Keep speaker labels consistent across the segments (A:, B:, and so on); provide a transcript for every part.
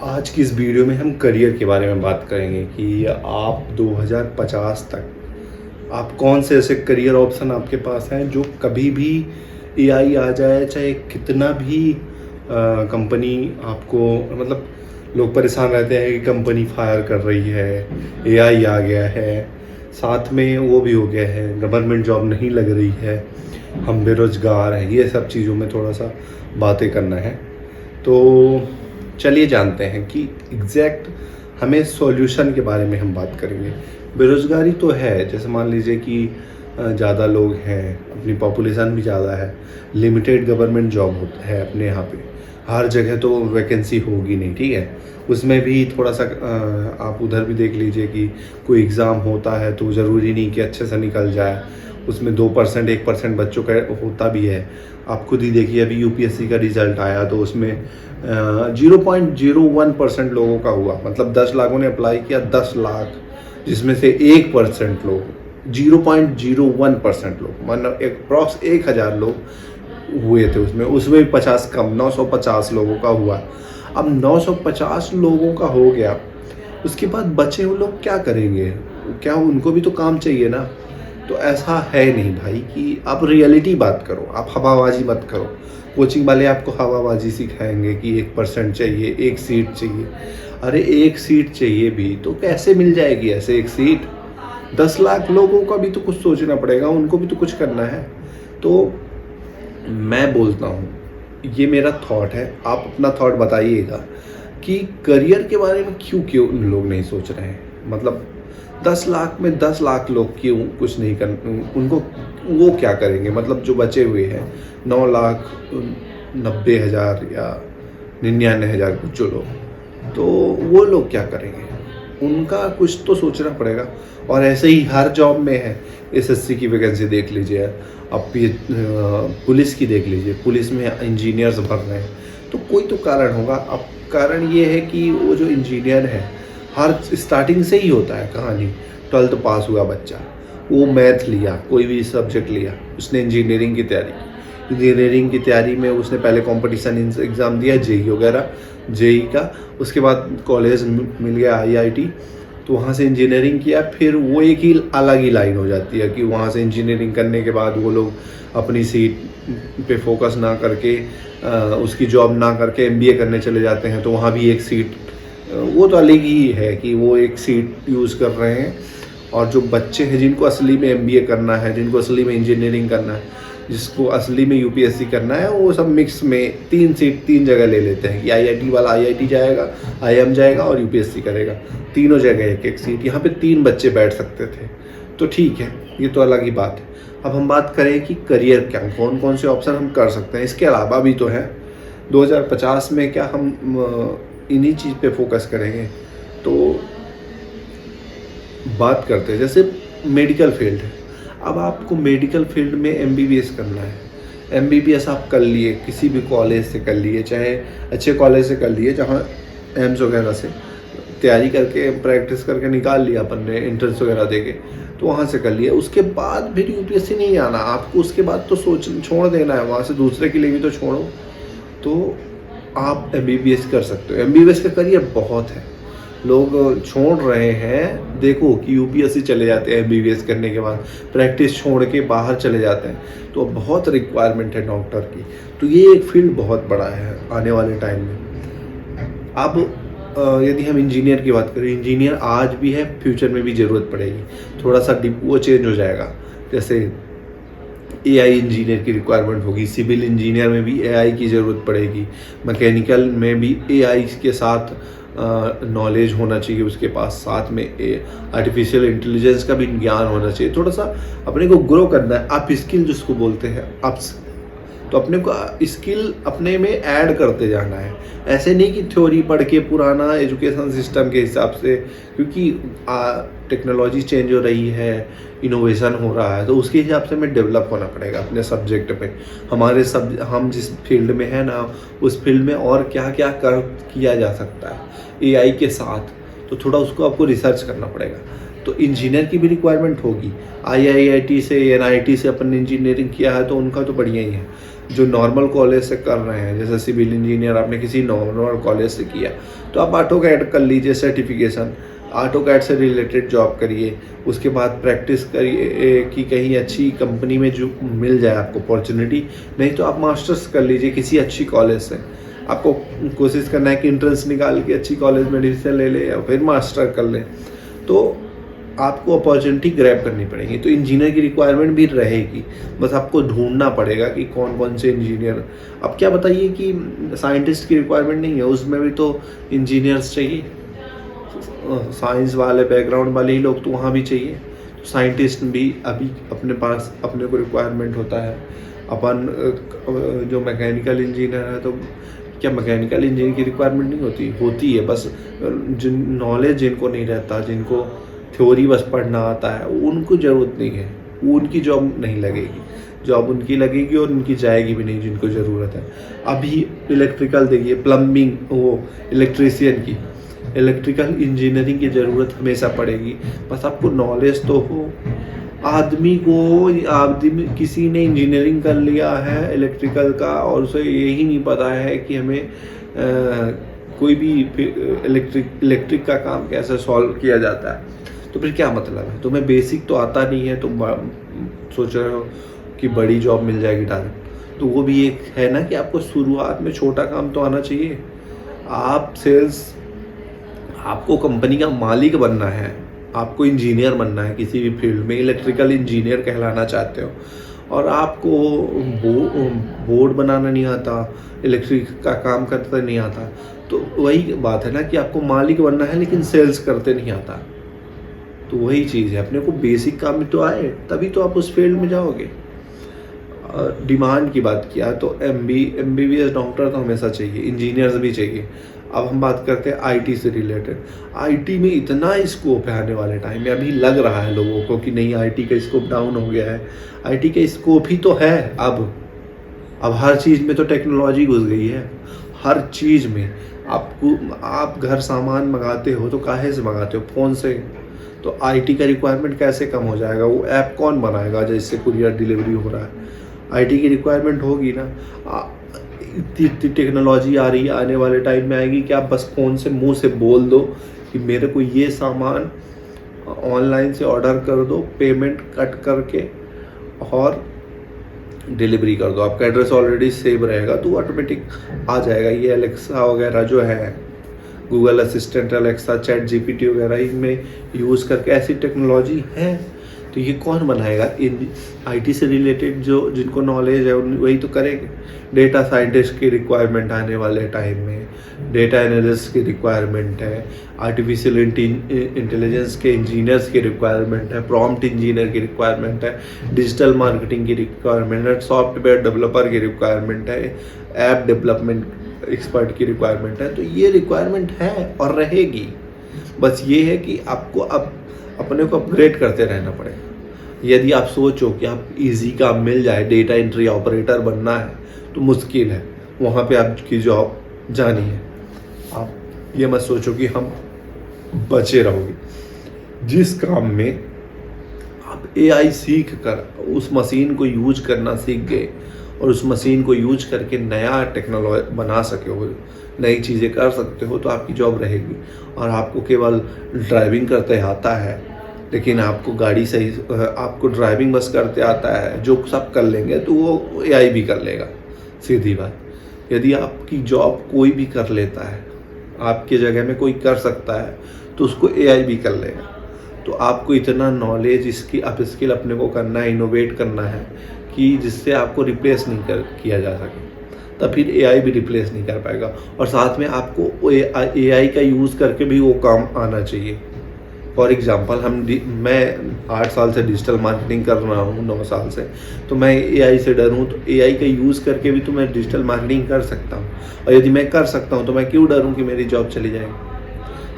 A: आज की इस वीडियो में हम करियर के बारे में बात करेंगे कि आप 2050 तक आप कौन से ऐसे करियर ऑप्शन आपके पास हैं जो कभी भी एआई आ जाए, चाहे कितना भी कंपनी आपको, मतलब लोग परेशान रहते हैं कि कंपनी फायर कर रही है, एआई आ गया है, साथ में वो भी हो गया है, गवर्नमेंट जॉब नहीं लग रही है, हम बेरोज़गार हैं, ये सब चीज़ों में थोड़ा सा बातें करना है। तो चलिए जानते हैं कि एग्जैक्ट हमें सॉल्यूशन के बारे में हम बात करेंगे। बेरोज़गारी तो है, जैसे मान लीजिए कि ज़्यादा लोग हैं, अपनी पॉपुलेशन भी ज़्यादा है, लिमिटेड गवर्नमेंट जॉब होता है अपने यहाँ पे, हर जगह तो वैकेंसी होगी नहीं, ठीक है। उसमें भी थोड़ा सा आप उधर भी देख लीजिए कि कोई एग्ज़ाम होता है तो ज़रूरी नहीं कि अच्छे से निकल जाए, उसमें 2% 1% बच्चों का होता भी है। आप खुद ही देखिए, अभी यूपीएससी का रिज़ल्ट आया तो उसमें 0.01% लोगों का हुआ, मतलब 10 लाखों ने अप्लाई किया, 10 लाख जिसमें से 1% लोग, 0.01% लोग, मतलब अप्रॉक्स 1000 लोग हुए थे उसमें भी 50 कम, 950 लोगों का हुआ। अब 950 लोगों का हो गया, उसके बाद बचे वो लोग क्या करेंगे? क्या उनको भी तो काम चाहिए ना। तो ऐसा है नहीं भाई कि आप रियलिटी बात करो, आप हवाबाजी मत करो। कोचिंग वाले आपको हवाबाजी सिखाएंगे कि 1% चाहिए, 1 सीट चाहिए। अरे 1 सीट चाहिए भी तो कैसे मिल जाएगी ऐसे 1 सीट? 10 लाख लोगों का भी तो कुछ सोचना पड़ेगा, उनको भी तो कुछ करना है। तो मैं बोलता हूँ, ये मेरा थॉट है, आप अपना थॉट बताइएगा कि करियर के बारे में क्यों लोग नहीं सोच रहे हैं। मतलब 10 लाख में 10 लाख लोग क्यों कुछ नहीं कर, उनको वो क्या करेंगे? मतलब जो बचे हुए हैं 9,90,000 या 99,000 कुछ जो लोग, तो वो लोग क्या करेंगे? उनका कुछ तो सोचना पड़ेगा। और ऐसे ही हर जॉब में है, एसएससी की वैकेंसी देख लीजिए, अब पुलिस की देख लीजिए, पुलिस में इंजीनियर्स भर रहे हैं, तो कोई तो कारण होगा। अब कारण ये है कि वो जो इंजीनियर है, हर स्टार्टिंग से ही होता है कहानी। 12th पास हुआ बच्चा, वो मैथ लिया, कोई भी सब्जेक्ट लिया, उसने इंजीनियरिंग की तैयारी की। इंजीनियरिंग की तैयारी में उसने पहले कंपटीशन एग्ज़ाम दिया, जेई वगैरह, जेई का, उसके बाद कॉलेज मिल गया आईआईटी, तो वहाँ से इंजीनियरिंग किया। फिर वो एक ही अलग ही लाइन हो जाती है कि वहाँ से इंजीनियरिंग करने के बाद वो लोग अपनी सीट पे फोकस ना करके, उसकी जॉब ना करके एमबीए करने चले जाते हैं, तो वहाँ भी एक सीट, वो तो अलग ही है कि वो एक सीट यूज़ कर रहे हैं। और जो बच्चे हैं जिनको असली में एमबीए करना है, जिनको असली में इंजीनियरिंग करना है, जिसको असली में यूपीएससी करना है, वो सब मिक्स में 3 सीट 3 जगह ले लेते हैं कि आईआईटी वाला आईआईटी जाएगा, आईएम जाएगा और यूपीएससी करेगा, तीनों जगह एक एक सीट। यहाँ पे 3 बच्चे बैठ सकते थे, तो ठीक है, ये तो अलग ही बात है। अब हम बात करें कि करियर क्या, कौन कौन से ऑप्शन हम कर सकते हैं, इसके अलावा भी तो है। 2050 में क्या हम इन्हीं चीज़ पे फोकस करेंगे? तो बात करते हैं, जैसे मेडिकल फील्ड है। अब आपको मेडिकल फील्ड में एमबीबीएस करना है, एमबीबीएस आप कर लिए, किसी भी कॉलेज से कर लिए, चाहे अच्छे कॉलेज से कर लिए, जहाँ एम्स वगैरह से तैयारी करके प्रैक्टिस करके निकाल लिया अपन ने, एंट्रेंस वगैरह देके, तो वहाँ से कर लिया। उसके बाद फिर यूपीएससी नहीं आना आपको, उसके बाद तो छोड़ देना है, वहाँ से दूसरे के लिए भी तो छोड़ो। तो आप एमबीबीएस कर सकते हो। एमबीबीएस का करियर बहुत है, लोग छोड़ रहे हैं। देखो कि यूपीएससी चले जाते हैं एमबीबीएस करने के बाद, प्रैक्टिस छोड़ के बाहर चले जाते हैं, तो बहुत रिक्वायरमेंट है डॉक्टर की। तो ये एक फील्ड बहुत बड़ा है आने वाले टाइम में। अब यदि हम इंजीनियर की बात करें, इंजीनियर आज भी है, फ्यूचर में भी ज़रूरत पड़ेगी। थोड़ा सा वो चेंज हो जाएगा, जैसे एआई इंजीनियर की रिक्वायरमेंट होगी, सिविल इंजीनियर में भी एआई की ज़रूरत पड़ेगी, मैकेनिकल में भी एआई के साथ नॉलेज होना चाहिए उसके पास, साथ में आर्टिफिशियल इंटेलिजेंस का भी ज्ञान होना चाहिए। थोड़ा सा अपने को ग्रो करना है, आप स्किल जिसको बोलते हैं अप्स, तो अपने को स्किल अपने में ऐड करते जाना है। ऐसे नहीं कि थ्योरी पढ़ के पुराना एजुकेशन सिस्टम के हिसाब से, क्योंकि टेक्नोलॉजी चेंज हो रही है, इनोवेशन हो रहा है, तो उसके हिसाब से हमें डेवलप होना पड़ेगा अपने सब्जेक्ट पे। हम जिस फील्ड में है ना, उस फील्ड में और क्या क्या किया जा सकता है एआई के साथ, तो थोड़ा उसको आपको रिसर्च करना पड़ेगा। तो इंजीनियर की भी रिक्वायरमेंट होगी। आईआईटी से, एनआईटी से अपन ने इंजीनियरिंग किया है तो उनका तो बढ़िया ही है। जो नॉर्मल कॉलेज से कर रहे हैं, जैसे सिविल इंजीनियर आपने किसी नॉर्मल कॉलेज से किया, तो आप ऑटोकैड कर लीजिए सर्टिफिकेशन, ऑटोकैड से रिलेटेड जॉब करिए। उसके बाद प्रैक्टिस करिए कि कहीं अच्छी कंपनी में जो मिल जाए आपको अपॉर्चुनिटी, नहीं तो आप मास्टर्स कर लीजिए किसी अच्छी कॉलेज से। आपको कोशिश करना है कि एंट्रेंस निकाल के अच्छी कॉलेज में एडमिशन ले ले या फिर मास्टर कर ले, तो आपको अपॉर्चुनिटी ग्रैब करनी पड़ेगी। तो इंजीनियर की रिक्वायरमेंट भी रहेगी, बस आपको ढूंढना पड़ेगा कि कौन कौन से इंजीनियर। अब क्या बताइए कि साइंटिस्ट की रिक्वायरमेंट नहीं है, उसमें भी तो इंजीनियर्स चाहिए, साइंस वाले बैकग्राउंड वाले ही लोग तो वहाँ भी चाहिए। तो साइंटिस्ट भी अभी अपने पास अपने को रिक्वायरमेंट होता है। अपन जो मैकेनिकल इंजीनियर है, तो क्या मैकेनिकल इंजीनियर की रिक्वायरमेंट नहीं होती है, बस जिन नॉलेज जिनको नहीं रहता, जिनको थ्योरी बस पढ़ना आता है, उनको ज़रूरत नहीं है, उनकी जॉब नहीं लगेगी। जॉब उनकी लगेगी और उनकी जाएगी भी नहीं जिनको ज़रूरत है। अभी इलेक्ट्रिकल देखिए, प्लम्बिंग, वो इलेक्ट्रीशियन की, इलेक्ट्रिकल इंजीनियरिंग की ज़रूरत हमेशा पड़ेगी, बस आपको नॉलेज तो हो। आदमी किसी ने इंजीनियरिंग कर लिया है इलेक्ट्रिकल का और उसे यही नहीं पता है कि हमें कोई भी इलेक्ट्रिक का काम कैसे सॉल्व किया जाता है, तो फिर क्या मतलब है? तुम्हें बेसिक तो आता नहीं है, तुम सोच रहे हो कि बड़ी जॉब मिल जाएगी डायरेक्ट, तो वो भी एक है ना कि आपको शुरुआत में छोटा काम तो आना चाहिए। आप सेल्स, आपको कंपनी का मालिक बनना है, आपको इंजीनियर बनना है किसी भी फील्ड में, इलेक्ट्रिकल इंजीनियर कहलाना चाहते हो, और आपको बोर्ड बनाना नहीं आता, इलेक्ट्रिक का काम करते नहीं आता, तो वही बात है ना कि आपको मालिक बनना है लेकिन सेल्स करते नहीं आता। तो वही चीज़ है, अपने को बेसिक काम तो आए तभी तो आप उस फील्ड में जाओगे। डिमांड की बात किया तो MBBS डॉक्टर तो हमेशा चाहिए, इंजीनियर्स भी चाहिए। अब हम बात करते हैं आईटी से रिलेटेड। आईटी में इतना स्कोप है आने वाले टाइम में, अभी लग रहा है लोगों को कि नहीं आईटी का स्कोप डाउन हो गया है, आईटी का स्कोप ही तो है। अब हर चीज़ में तो टेक्नोलॉजी घुस गई है, हर चीज़ में। आप घर सामान मंगाते हो तो काहे से मंगाते हो? फ़ोन से। तो आईटी का रिक्वायरमेंट कैसे कम हो जाएगा? वो ऐप कौन बनाएगा जिससे कुरियर डिलीवरी हो रहा है? आईटी की रिक्वायरमेंट होगी ना। इतनी टेक्नोलॉजी आ रही है, आने वाले टाइम में आएगी कि आप बस फ़ोन से मुंह से बोल दो कि मेरे को ये सामान ऑनलाइन से ऑर्डर कर दो, पेमेंट कट करके और डिलीवरी कर दो। आपका एड्रेस ऑलरेडी सेव रहेगा तो ऑटोमेटिक आ जाएगा। ये एलेक्सा वगैरह जो है, Google assistant, Alexa, chat GPT वगैरह, इनमें यूज़ करके ऐसी टेक्नोलॉजी है। तो ये कौन बनाएगा? इन आईटी से रिलेटेड जो जिनको नॉलेज है वही तो करेंगे। डेटा साइंटिस्ट की रिक्वायरमेंट आने वाले टाइम में, डेटा एनालिस्ट की रिक्वायरमेंट है, आर्टिफिशियल इंटेलिजेंस के इंजीनियर्स की रिक्वायरमेंट है, प्रॉम्प्ट इंजीनियर की रिक्वायरमेंट है, डिजिटल मार्केटिंग की रिक्वायरमेंट है, सॉफ्टवेयर डेवलपर की रिक्वायरमेंट है, ऐप डेवलपमेंट एक्सपर्ट की रिक्वायरमेंट है। तो ये रिक्वायरमेंट है और रहेगी। बस ये है कि आपको अब अपने को अपग्रेड करते रहना पड़ेगा। यदि आप सोचो कि आप इजी काम मिल जाए, डेटा एंट्री ऑपरेटर बनना है, तो मुश्किल है, वहाँ पे आपकी जॉब जानी है। आप ये मत सोचो कि हम बचे रहोगे। जिस काम में आप एआई सीख कर उस मशीन को यूज करना सीख गए और उस मशीन को यूज करके नया टेक्नोलॉजी बना सके हो, नई चीज़ें कर सकते हो, तो आपकी जॉब रहेगी। और आपको केवल ड्राइविंग करते आता है, लेकिन आपको गाड़ी सही, आपको ड्राइविंग बस करते आता है, जो सब कर लेंगे तो वो एआई भी कर लेगा। सीधी बात। यदि आपकी जॉब कोई भी कर लेता है, आपके जगह में कोई कर सकता है, तो उसको एआई भी कर लेगा। तो आपको इतना नॉलेज, इसकी अपस्किल अपने को करना है, इनोवेट करना है कि जिससे आपको रिप्लेस नहीं किया जा सके। तब फिर एआई भी रिप्लेस नहीं कर पाएगा। और साथ में आपको एआई का यूज़ करके भी वो काम आना चाहिए। फॉर एग्जांपल मैं 8 साल से डिजिटल मार्केटिंग कर रहा हूँ, 9 साल से, तो मैं एआई से डरूँ? तो एआई का यूज़ करके भी तो मैं डिजिटल मार्केटिंग कर सकता हूँ। और यदि मैं कर सकता हूँ तो मैं क्यों डरूँ कि मेरी जॉब चली जाएगी?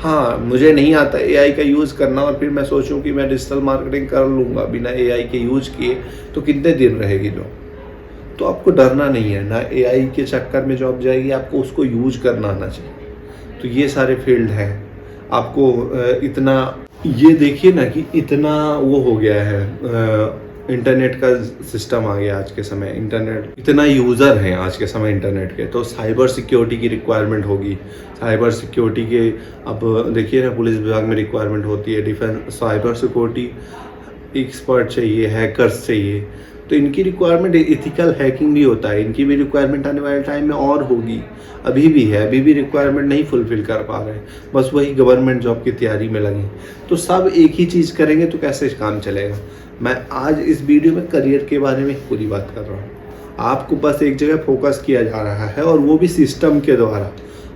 A: हाँ, मुझे नहीं आता एआई का यूज़ करना और फिर मैं सोचूं कि मैं डिजिटल मार्केटिंग कर लूँगा बिना एआई के यूज़ किए, तो कितने दिन रहेगी जॉब? तो आपको डरना नहीं है ना, एआई के चक्कर में जॉब जाएगी, आपको उसको यूज करना आना चाहिए। तो ये सारे फील्ड हैं। आपको इतना, ये देखिए ना कि इतना वो हो गया है इंटरनेट का सिस्टम आ गया आज के समय, इंटरनेट इतना यूज़र हैं आज के समय इंटरनेट के, तो साइबर सिक्योरिटी की रिक्वायरमेंट होगी। साइबर सिक्योरिटी के अब देखिए ना, पुलिस विभाग में रिक्वायरमेंट होती है, डिफेंस साइबर सिक्योरिटी एक्सपर्ट चाहिए, हैकर्स चाहिए, तो इनकी रिक्वायरमेंट, एथिकल हैकिंग भी होता है, इनकी भी रिक्वायरमेंट आने वाले टाइम में और होगी। अभी भी है, अभी भी रिक्वायरमेंट नहीं फुलफिल कर पा रहे हैं, बस वही गवर्नमेंट जॉब की तैयारी में लगे। तो सब एक ही चीज़ करेंगे तो कैसे काम चलेगा। मैं आज इस वीडियो में करियर के बारे में पूरी बात कर रहा हूँ। आपको बस एक जगह फोकस किया जा रहा है, और वो भी सिस्टम के द्वारा।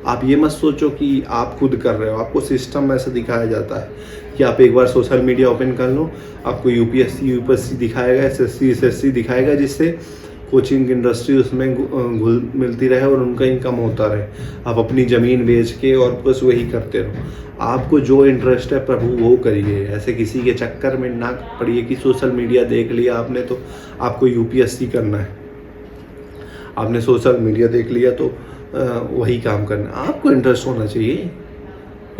A: आप ये मत सोचो कि आप खुद कर रहे हो, आपको सिस्टम ऐसा दिखाया जाता है कि आप एक बार सोशल मीडिया ओपन कर लो, आपको यूपीएससी दिखाएगा, एसएससी दिखाएगा, जिससे कोचिंग इंडस्ट्री उसमें घुल मिलती रहे और उनका इनकम होता रहे। आप अपनी ज़मीन बेच के और बस वही करते रहो। आपको जो इंटरेस्ट है प्रभु वो करिए, ऐसे किसी के चक्कर में ना पड़िए कि सोशल मीडिया देख लिया आपने तो आपको यूपीएससी करना है, आपने सोशल मीडिया देख लिया तो वही काम करना। आपको इंटरेस्ट होना चाहिए।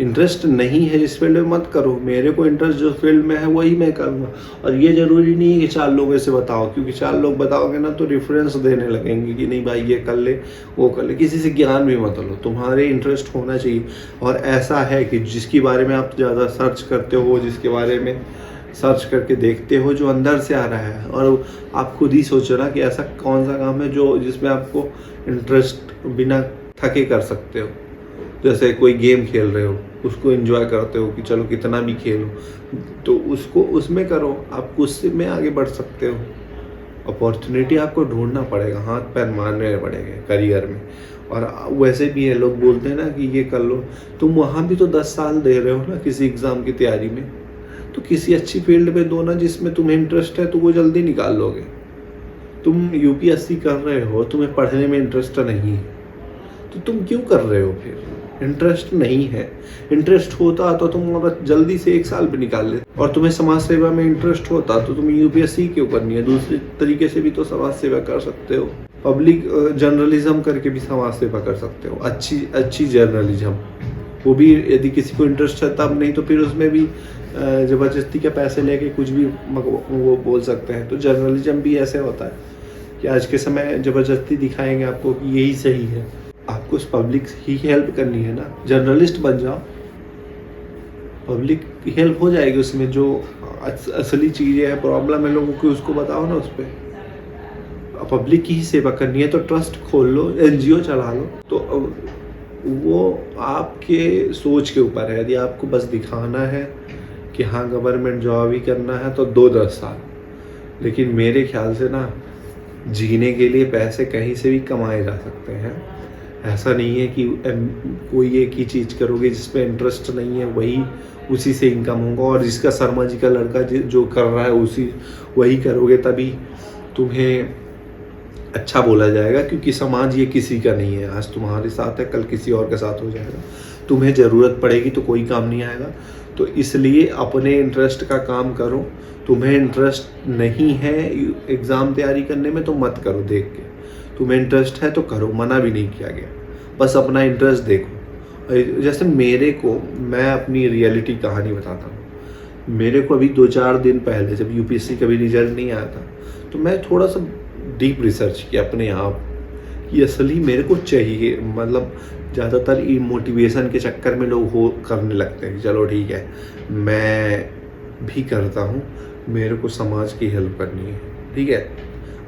A: इंटरेस्ट नहीं है जिस फील्ड में मत करो। मेरे को इंटरेस्ट जो फील्ड में है वही मैं करूँगा, और ये ज़रूरी नहीं है कि 4 लोगों से बताओ, क्योंकि 4 लोग बताओगे ना तो रेफरेंस देने लगेंगे कि नहीं भाई ये कर ले वो कर ले। किसी से ज्ञान भी मत लो, तुम्हारे इंटरेस्ट होना चाहिए। और ऐसा है कि जिसके बारे में आप ज़्यादा सर्च करते हो, जिसके बारे में सर्च करके देखते हो, जो अंदर से आ रहा है, और आप खुद ही सोचो ना कि ऐसा कौन सा काम है जो जिसमें आपको इंटरेस्ट बिना थके कर सकते हो। जैसे कोई गेम खेल रहे हो, उसको एंजॉय करते हो कि चलो कितना भी खेलो, तो उसको उसमें करो, आप उससे में आगे बढ़ सकते हो। अपॉर्चुनिटी आपको ढूंढना पड़ेगा, हाथ पैर मारने पड़ेंगे करियर में। और वैसे भी है, लोग बोलते हैं ना कि ये कर लो, तुम वहाँ भी तो 10 साल दे रहे हो ना किसी एग्ज़ाम की तैयारी में, तो किसी अच्छी फील्ड में दो ना जिसमें तुम्हें इंटरेस्ट है, तो वो जल्दी निकाल लोगे। तुम यूपीएससी कर रहे हो, तुम्हें पढ़ने में इंटरेस्ट नहीं है, तो तुम क्यों कर रहे हो फिर? इंटरेस्ट नहीं है। इंटरेस्ट होता तो तुम जल्दी से 1 साल भी निकाल लेते, और तुम्हें समाज सेवा में इंटरेस्ट होता तो तुम यूपीएससी क्यों करनी है? दूसरे तरीके से भी तो समाज सेवा कर सकते हो, पब्लिक जर्नलिज्म करके भी समाज सेवा कर सकते हो, अच्छी जर्नलिज्म, वो भी यदि किसी को इंटरेस्ट है तब, नहीं तो फिर उसमें भी ज़बरदस्ती के पैसे लेके कुछ भी वो बोल सकते हैं। तो जर्नलिज्म भी ऐसे होता है कि आज के समय ज़बरदस्ती दिखाएंगे आपको कि यही सही है। आपको पब्लिक ही हेल्प करनी है ना, जर्नलिस्ट बन जाओ, पब्लिक की हेल्प हो जाएगी उसमें। जो असली चीज़ें हैं, प्रॉब्लम है लोगों की, उसको बताओ ना उस पर। पब्लिक की ही सेवा करनी है तो ट्रस्ट खोल लो, एनजीओ चला लो। तो वो आपके सोच के ऊपर है। यदि आपको बस दिखाना है कि हाँ गवर्नमेंट जॉब ही करना है तो 2-10 साल, लेकिन मेरे ख्याल से ना जीने के लिए पैसे कहीं से भी कमाए जा सकते हैं। ऐसा नहीं है कि कोई एक ही चीज़ करोगे जिसमें इंटरेस्ट नहीं है वही उसी से इनकम होगा, और जिसका शर्मा जी का लड़का जो कर रहा है वही करोगे तभी तुम्हें अच्छा बोला जाएगा। क्योंकि समाज ये किसी का नहीं है, आज तुम्हारे साथ है कल किसी और के साथ हो जाएगा। तुम्हें ज़रूरत पड़ेगी तो कोई काम नहीं आएगा। तो इसलिए अपने इंटरेस्ट का काम करो। तुम्हें इंटरेस्ट नहीं है एग्ज़ाम तैयारी करने में तो मत करो देख के, तुम्हें इंटरेस्ट है तो करो, मना भी नहीं किया गया, बस अपना इंटरेस्ट देखो। जैसे मैं अपनी रियलिटी कहानी बताता हूँ। मेरे को अभी 2-4 दिन पहले जब यूपीएससी का भी रिजल्ट नहीं आया था, तो मैं थोड़ा सा डीप रिसर्च किया अपने आप कि असली मेरे को चाहिए। मतलब ज़्यादातर मोटिवेशन के चक्कर में लोग करने लगते हैं, चलो ठीक है मैं भी करता हूँ, मेरे को समाज की हेल्प करनी है, ठीक है।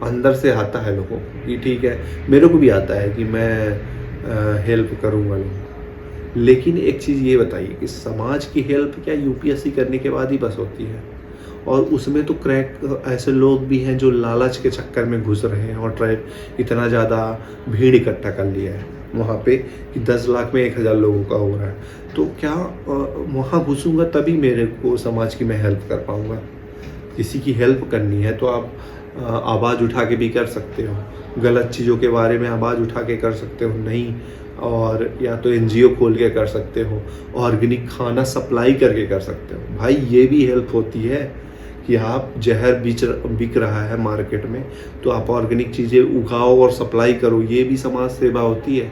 A: अंदर से आता है लोगों को कि ठीक है, मेरे को भी आता है कि मैं हेल्प करूँगा लोगों। लेकिन एक चीज़ ये बताइए कि समाज की हेल्प क्या यूपीएससी करने के बाद ही बस होती है? और उसमें तो ऐसे लोग भी हैं जो लालच के चक्कर में घुस रहे हैं और इतना ज़्यादा भीड़ इकट्ठा कर लिया है वहाँ पे कि 10 लाख में 1000 लोगों का हो रहा है। तो क्या वहाँ घुसूँगा तभी मेरे को समाज की मैं हेल्प कर पाऊँगा? किसी की हेल्प करनी है तो आप आवाज़ उठा के भी कर सकते हो, गलत चीज़ों के बारे में आवाज़ उठा के कर सकते हो, नहीं और या तो एनजीओ खोल के कर सकते हो, ऑर्गेनिक खाना सप्लाई करके कर सकते हो। भाई ये भी हेल्प होती है कि आप जहर बिक रहा है मार्केट में तो आप ऑर्गेनिक चीज़ें उगाओ और सप्लाई करो, ये भी समाज सेवा होती है।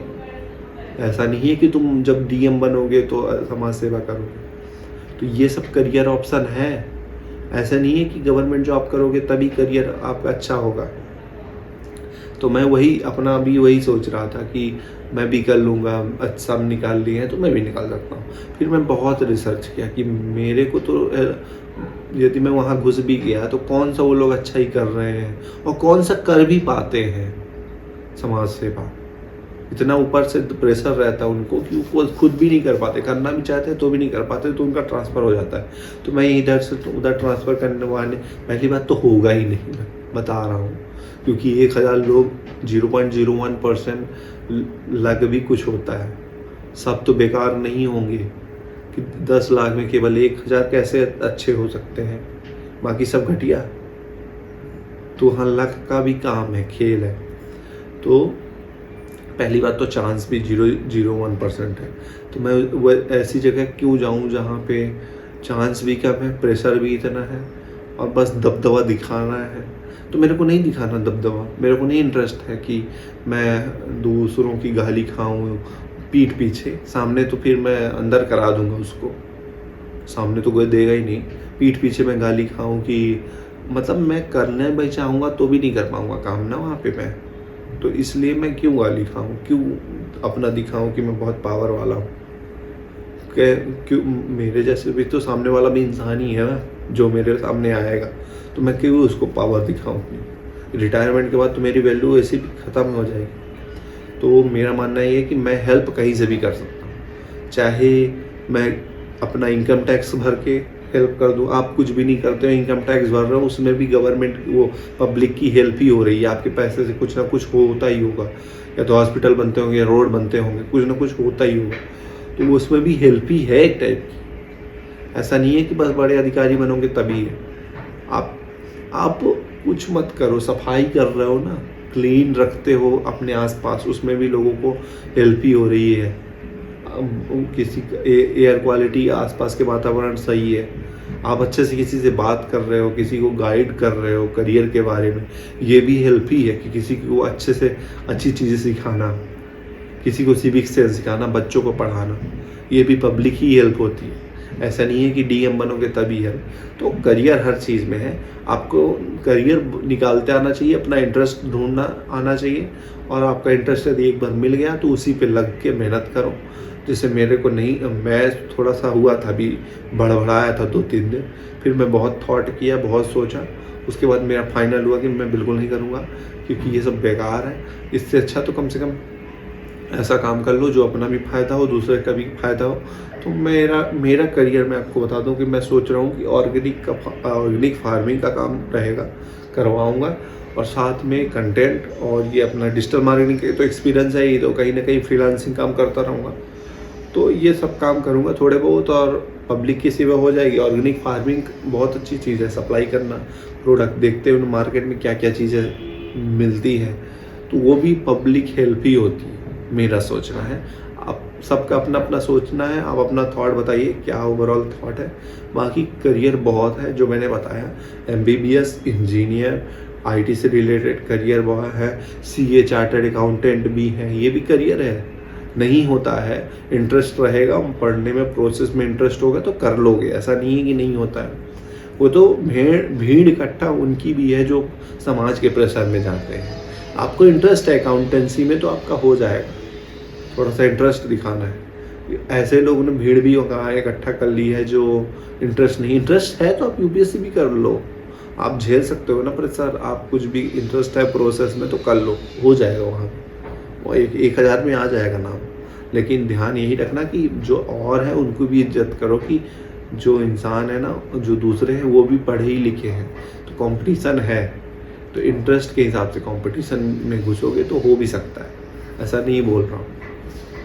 A: ऐसा नहीं है कि तुम जब डीएम बनोगे तो समाज सेवा करोगे। तो ये सब करियर ऑप्शन है। ऐसा नहीं है कि गवर्नमेंट जॉब करोगे तभी करियर आपका अच्छा होगा। तो मैं वही अपना अभी वही सोच रहा था कि मैं भी कर लूँगा, अच्छा निकाल लिए हैं तो मैं भी निकाल सकता हूँ। फिर मैं बहुत रिसर्च किया कि मेरे को तो यदि मैं वहाँ घुस भी गया तो कौन सा वो लोग अच्छा ही कर रहे हैं और कौन सा कर भी पाते हैं समाज सेवा। इतना ऊपर से प्रेशर रहता है उनको कि वो खुद भी नहीं कर पाते, करना भी चाहते हैं तो भी नहीं कर पाते, तो उनका ट्रांसफ़र हो जाता है। तो मैं इधर से उधर ट्रांसफ़र करने वाले, पहली बात तो होगा ही नहीं, मैं बता रहा हूँ, क्योंकि 1000 लोग 0.01% लग भी कुछ होता है। सब तो बेकार नहीं होंगे कि 10 लाख में केवल 1000 कैसे अच्छे हो सकते हैं, बाकी सब घटिया। तो हाँ, लक का भी काम है, खेल है। तो पहली बात तो चांस भी 0.01% है। तो मैं वो ऐसी जगह क्यों जाऊँ जहाँ पे चांस भी कम है, प्रेशर भी इतना है और बस दबदबा दिखाना है। तो मेरे को नहीं दिखाना दबदबा, मेरे को नहीं इंटरेस्ट है कि मैं दूसरों की गाली खाऊं पीठ पीछे। सामने तो फिर मैं अंदर करा दूंगा उसको, सामने तो कोई देगा ही नहीं। पीठ पीछे मैं गाली खाऊं कि मतलब मैं करने भी चाहूँगा तो भी नहीं कर पाऊँगा काम ना वहाँ पे मैं। तो इसलिए मैं क्यों गाली खाऊं, क्यों अपना दिखाऊं कि मैं बहुत पावर वाला हूँ। क्यों, मेरे जैसे भी तो सामने वाला भी इंसान ही है ना जो मेरे सामने आएगा, तो मैं क्यों उसको पावर दिखाऊं अपनी। रिटायरमेंट के बाद तो मेरी वैल्यू ऐसी भी ख़त्म हो जाएगी। तो मेरा मानना ये है कि मैं हेल्प कहीं से भी कर सकता हूँ, चाहे मैं अपना इनकम टैक्स भर के हेल्प कर दूँ। आप कुछ भी नहीं करते हो, इनकम टैक्स भर रहे हो, उसमें भी गवर्नमेंट वो पब्लिक की हेल्प ही हो रही है। आपके पैसे से कुछ ना कुछ होता ही होगा, या तो हॉस्पिटल बनते होंगे, रोड बनते होंगे, कुछ ना कुछ होता ही होगा। तो उसमें भी हेल्प ही है एक टाइप की। ऐसा नहीं है कि बस बड़े अधिकारी बनोगे तभी है। आप कुछ मत करो, सफाई कर रहे हो ना, क्लीन रखते हो अपने आसपास, उसमें भी लोगों को हेल्प ही हो रही है। किसी एयर क्वालिटी, आसपास के वातावरण सही है, आप अच्छे से किसी से बात कर रहे हो, किसी को गाइड कर रहे हो करियर के बारे में, ये भी हेल्प ही है कि किसी को अच्छे से अच्छी चीज़ें सिखाना, किसी को सिविक सेंस सिखाना, बच्चों को पढ़ाना, ये भी पब्लिक ही हेल्प होती है। ऐसा नहीं है कि डीएम बनोगे तभी है। तो करियर हर चीज़ में है, आपको करियर निकालते आना चाहिए, अपना इंटरेस्ट ढूंढना आना चाहिए, और आपका इंटरेस्ट यदि एक बार मिल गया तो उसी पे लग के मेहनत करो। जैसे मेरे को नहीं, मैं थोड़ा सा हुआ था अभी, बड़बड़ाया था 2-3 दिन, फिर मैं बहुत थॉट किया, बहुत सोचा, उसके बाद मेरा फाइनल हुआ कि मैं बिल्कुल नहीं करूँगा, क्योंकि ये सब बेकार है। इससे अच्छा तो कम से कम ऐसा काम कर लो जो अपना भी फ़ायदा हो, दूसरे का भी फ़ायदा हो। तो मेरा करियर मैं आपको बता दूं कि मैं सोच रहा हूँ कि ऑर्गेनिक फार्मिंग का काम रहेगा, करवाऊँगा, और साथ में कंटेंट और ये अपना डिजिटल मार्केटिंग के तो एक्सपीरियंस है ही, तो कहीं ना कहीं फ्रीलांसिंग काम करता रहूँगा। तो ये सब काम करूँगा थोड़े बहुत, और पब्लिक की सेवा हो जाएगी। ऑर्गेनिक फार्मिंग बहुत अच्छी चीज़ है, सप्लाई करना प्रोडक्ट, देखते हैं मार्केट में क्या क्या चीज़ें मिलती है, तो वो भी पब्लिक हेल्प ही होती है। मेरा सोचना है, आप सबका अपना अपना सोचना है। आप अपना थॉट बताइए, क्या ओवरऑल थॉट है। बाकी करियर बहुत है जो मैंने बताया, एमबीबीएस, इंजीनियर, आईटी से रिलेटेड करियर बहुत है, सीए, चार्टर्ड अकाउंटेंट भी है, ये भी करियर है। नहीं होता है, इंटरेस्ट रहेगा पढ़ने में, प्रोसेस में इंटरेस्ट होगा तो कर लोगे, ऐसा नहीं है कि नहीं होता है। वो तो भीड़ इकट्ठा उनकी भी है जो समाज के प्रेशर में जाते हैं। आपको इंटरेस्ट है अकाउंटेंसी में तो आपका हो जाएगा, थोड़ा सा इंटरेस्ट दिखाना है। ऐसे लोगों ने भीड़ भी कहाँ इकट्ठा कर ली है जो इंटरेस्ट नहीं, इंटरेस्ट है तो आप यूपीएससी भी कर लो, आप झेल सकते हो ना प्रेशर। आप कुछ भी इंटरेस्ट है प्रोसेस में तो कर लो, हो जाएगा वहाँ, वो 1000 में आ जाएगा नाम। लेकिन ध्यान यही रखना कि जो और है उनको भी इज्जत करो, कि जो इंसान है ना, जो दूसरे हैं वो भी पढ़े ही लिखे हैं, तो कंपटीशन है, तो इंटरेस्ट के हिसाब से कंपटीशन में घुसोगे तो हो भी सकता है, ऐसा नहीं बोल रहा हूँ।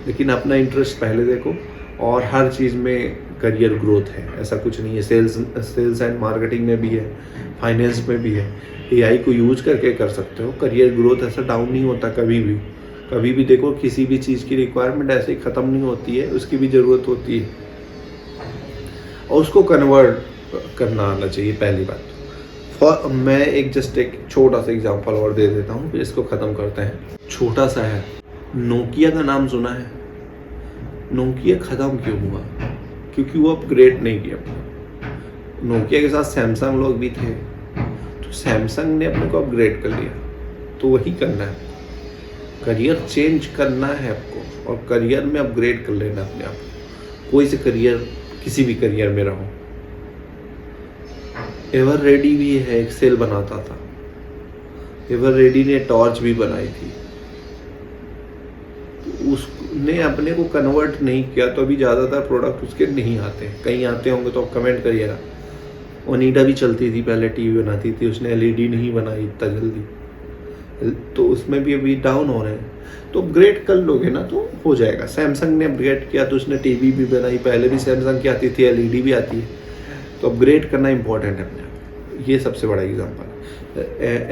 A: लेकिन अपना इंटरेस्ट पहले देखो, और हर चीज़ में करियर ग्रोथ है, ऐसा कुछ नहीं है। सेल्स एंड मार्केटिंग में भी है, फाइनेंस में भी है, एआई को यूज करके कर सकते हो। करियर ग्रोथ ऐसा डाउन नहीं होता कभी भी। कभी भी देखो, किसी भी चीज़ की रिक्वायरमेंट ऐसे ही ख़त्म नहीं होती है, उसकी भी ज़रूरत होती है, और उसको कन्वर्ट करना आना चाहिए पहली बात। मैं एक छोटा सा एग्जांपल और दे देता हूँ, फिर इसको ख़त्म करते हैं। छोटा सा है, नोकिया का नाम सुना है? नोकिया ख़त्म क्यों हुआ? क्योंकि वो अपग्रेड नहीं किया। नोकिया के साथ सैमसंग लोग भी थे, तो सैमसंग ने अपने को अपग्रेड कर लिया। तो वही करना है, करियर चेंज करना है आपको, और करियर में अपग्रेड कर लेना अपने आप को। कोई से करियर, किसी भी करियर में रहो। एवर रेडी भी है, एक्सेल बनाता था, एवर रेडी ने टॉर्च भी बनाई थी, तो उसने अपने को कन्वर्ट नहीं किया, तो अभी ज़्यादातर प्रोडक्ट उसके नहीं आते। कहीं आते होंगे तो आप कमेंट करिएगा। ओनिडा भी चलती थी पहले, टीवी बनाती थी, उसने एलईडी नहीं बनाई इतना जल्दी, तो उसमें भी अभी डाउन हो रहे हैं। तो अपग्रेड कर लोगे ना तो हो जाएगा। सैमसंग ने अपग्रेड किया तो उसने टीवी भी बनाई, पहले भी सैमसंग की आती थी, एलईडी भी आती है। तो अपग्रेड करना इंपॉर्टेंट है अपने आप, ये सबसे बड़ा एग्जांपल है।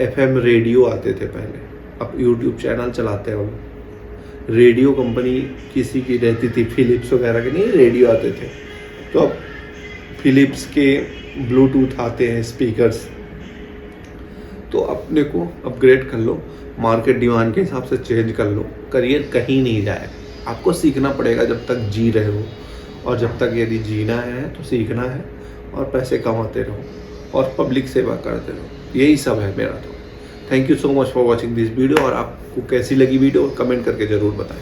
A: एफएम रेडियो आते थे पहले, अब यूट्यूब चैनल चलाते हैं वो। रेडियो कंपनी किसी की रहती थी, फिलिप्स वगैरह के नहीं रेडियो आते थे, तो अब फिलिप्स के ब्लूटूथ आते हैं स्पीकर्स। तो अपने को अपग्रेड कर लो, मार्केट डिमांड के हिसाब से चेंज कर लो। करियर कहीं नहीं जाएगा, आपको सीखना पड़ेगा जब तक जी रहे हो, और जब तक यदि जीना है तो सीखना है, और पैसे कमाते रहो, और पब्लिक सेवा करते रहो। यही सब है मेरा तो। Thank you so much for watching this video. और आपको कैसी लगी वीडियो कमेंट करके ज़रूर बताएं।